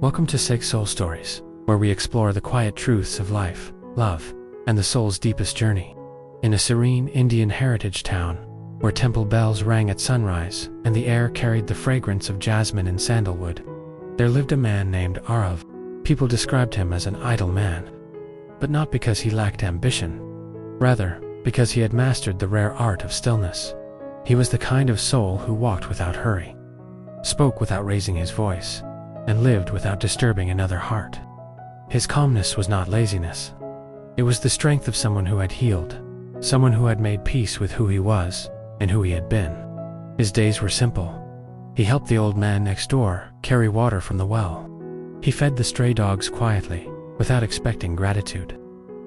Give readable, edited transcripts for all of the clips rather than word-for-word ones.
Welcome to Sakhi Soul Stories, where we explore the quiet truths of life, love, and the soul's deepest journey. In a serene Indian heritage town, where temple bells rang at sunrise and the air carried the fragrance of jasmine and sandalwood, there lived a man named Arav. People described him as an idle man, but not because he lacked ambition. Rather, because he had mastered the rare art of stillness. He was the kind of soul who walked without hurry, spoke without raising his voice, and lived without disturbing another heart. His calmness was not laziness. It was the strength of someone who had healed, someone who had made peace with who he was and who he had been. His days were simple. He helped the old man next door carry water from the well. He fed the stray dogs quietly, without expecting gratitude.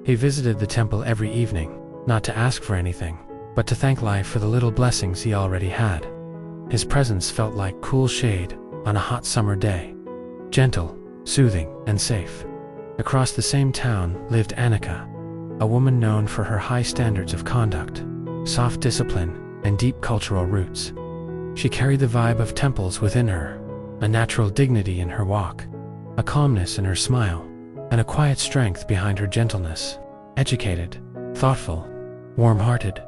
He visited the temple every evening, not to ask for anything, but to thank life for the little blessings he already had. His presence felt like cool shade on a hot summer day, gentle, soothing, and safe. Across the same town lived Annika, a woman known for her high standards of conduct, soft discipline, and deep cultural roots. She carried the vibe of temples within her, a natural dignity in her walk, a calmness in her smile, and a quiet strength behind her gentleness. Educated, thoughtful, warm-hearted.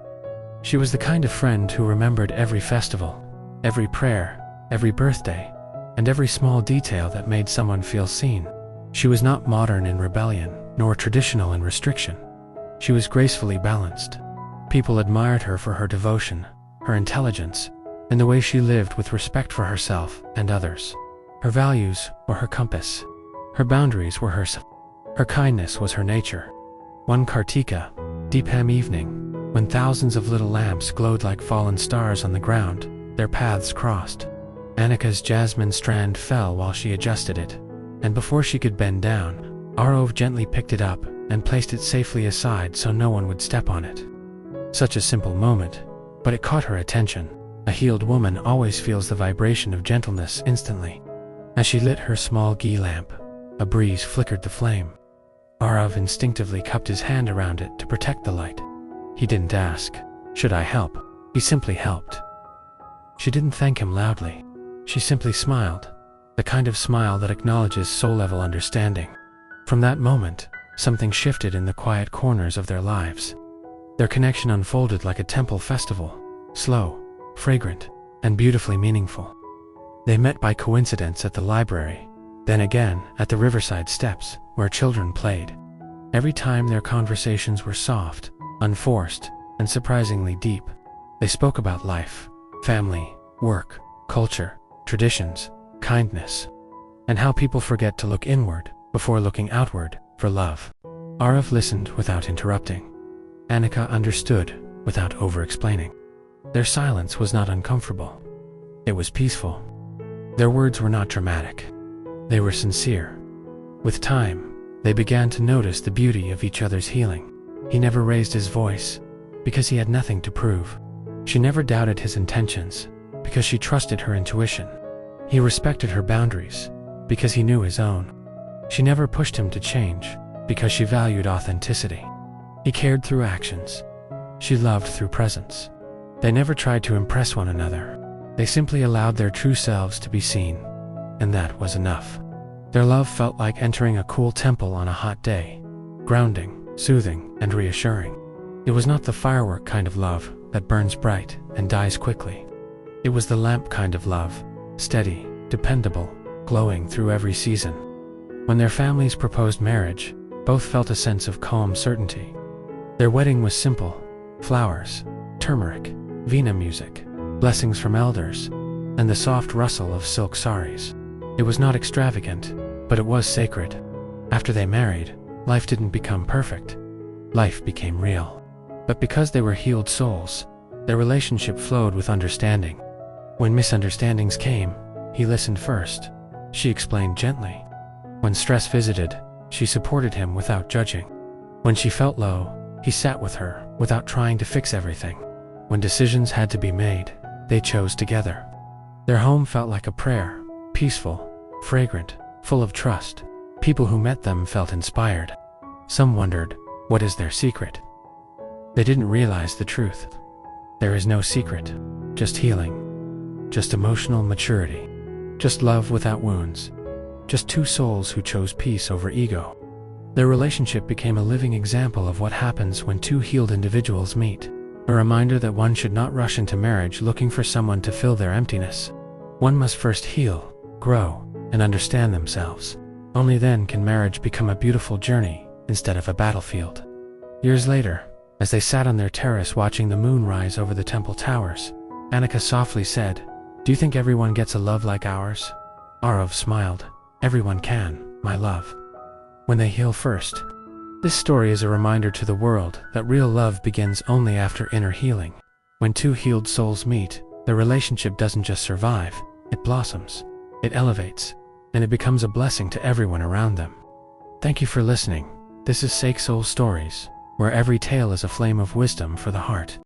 She was the kind of friend who remembered every festival, every prayer, every birthday, and every small detail that made someone feel seen. She was not modern in rebellion, nor traditional in restriction. She was gracefully balanced. People admired her for her devotion, her intelligence, and the way she lived with respect for herself and others. Her values were her compass. Her boundaries were her kindness was her nature. One Kartika, Deepam evening, when thousands of little lamps glowed like fallen stars on the ground, their paths crossed. Annika's jasmine strand fell while she adjusted it, and before she could bend down, Arav gently picked it up and placed it safely aside so no one would step on it. Such a simple moment, but it caught her attention. A healed woman always feels the vibration of gentleness instantly. As she lit her small ghee lamp, a breeze flickered the flame. Arav instinctively cupped his hand around it to protect the light. He didn't ask, "Should I help?" He simply helped. She didn't thank him loudly. She simply smiled, the kind of smile that acknowledges soul-level understanding. From that moment, something shifted in the quiet corners of their lives. Their connection unfolded like a temple festival, slow, fragrant, and beautifully meaningful. They met by coincidence at the library, then again at the riverside steps where children played. Every time their conversations were soft, unforced, and surprisingly deep. They spoke about life, family, work, culture, traditions, kindness, and how people forget to look inward before looking outward for love. Arav listened without interrupting. Annika understood without over-explaining. Their silence was not uncomfortable. It was peaceful. Their words were not dramatic. They were sincere. With time, they began to notice the beauty of each other's healing. He never raised his voice, because he had nothing to prove. She never doubted his intentions, because she trusted her intuition. He respected her boundaries, because he knew his own. She never pushed him to change, because she valued authenticity. He cared through actions. She loved through presence. They never tried to impress one another. They simply allowed their true selves to be seen, and that was enough. Their love felt like entering a cool temple on a hot day, grounding, soothing, and reassuring. It was not the firework kind of love that burns bright and dies quickly. It was the lamp kind of love, steady, dependable, glowing through every season. When their families proposed marriage, both felt a sense of calm certainty. Their wedding was simple: flowers, turmeric, veena music, blessings from elders, and the soft rustle of silk saris. It was not extravagant, but it was sacred. After they married, life didn't become perfect. Life became real. But because they were healed souls, their relationship flowed with understanding. When misunderstandings came, he listened first. She explained gently. When stress visited, she supported him without judging. When she felt low, he sat with her without trying to fix everything. When decisions had to be made, they chose together. Their home felt like a prayer, peaceful, fragrant, full of trust. People who met them felt inspired. Some wondered, what is their secret? They didn't realize the truth. There is no secret, just healing, just emotional maturity, just love without wounds. just two souls who chose peace over ego. Their relationship became a living example of what happens when two healed individuals meet, a reminder that one should not rush into marriage looking for someone to fill their emptiness. One must first heal, grow, and understand themselves. Only then can marriage become a beautiful journey instead of a battlefield. Years later, as they sat on their terrace watching the moon rise over the temple towers, Annika softly said, "Do you think everyone gets a love like ours?" Arav smiled. "Everyone can, my love. When they heal first." This story is a reminder to the world that real love begins only after inner healing. When two healed souls meet, the relationship doesn't just survive, it blossoms, it elevates, and it becomes a blessing to everyone around them. Thank you for listening. This is Sakhi Soul Stories, where every tale is a flame of wisdom for the heart.